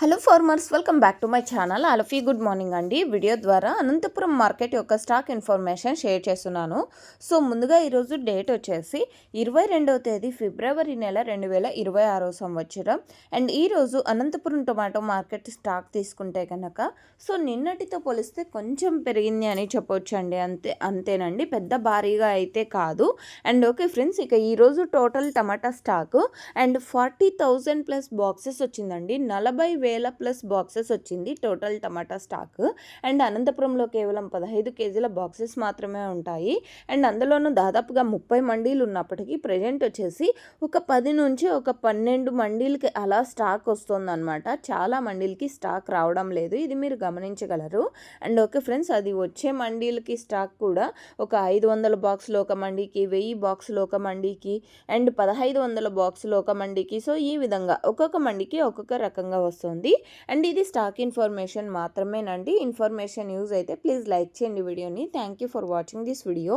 Hello farmers, welcome back to my channel. All good morning అండి. Video ద్వారా Anantapuram market యొక్క stock information share చేస్తున్నాను. So ముందుగా ఈరోజు డేట్ వచ్చేసి 22వ తేదీ ఫిబ్రవరి నెల 2026 సంవత్సరం. అండ్ ఈరోజు అనంతపురం టొమాటో మార్కెట్ స్టాక్ తీసుకుంటే కనుక సో నిన్నటితో పోలిస్తే కొంచెం పెరిగింది అని చెప్పొచ్చు అండి. అంతేనండి, పెద్ద భారీగా అయితే కాదు. అండ్ ఓకే ఫ్రెండ్స్, ఇక ఈరోజు total tomato stock and 40,000 plus boxes వచ్చిందండి. 40,000 ప్లస్ బాక్సెస్ వచ్చింది టోటల్ టమాటా స్టాక్. అండ్ అనంతపురంలో కేవలం 15 కేజీల బాక్సెస్ మాత్రమే ఉంటాయి. అండ్ అందులోనూ దాదాపుగా 30 మండీలు ఉన్నప్పటికీ ప్రజెంట్ వచ్చేసి ఒక 10 నుంచి ఒక 12 మండీలకి అలా స్టాక్ వస్తుందన్నమాట. చాలా మండీలకి స్టాక్ రావడం లేదు, ఇది మీరు గమనించగలరు. అండ్ ఓకే ఫ్రెండ్స్, అది వచ్చే మండీలకి స్టాక్ కూడా ఒక 500 బాక్సులు ఒక మండీకి, 1000 బాక్సులు ఒక మండీకి, అండ్ 1500 బాక్సులు ఒక మండీకి. సో ఈ విధంగా ఒక్కొక్క మండీకి ఒక్కొక్క రకంగా వస్తుంది. అండ్ ఇది స్టాక్ ఇన్ఫర్మేషన్ మాత్రమేనండి. ఇన్ఫర్మేషన్ యూజ్ అయితే ప్లీజ్ లైక్ చేయండి వీడియోని. Thank you for watching this video.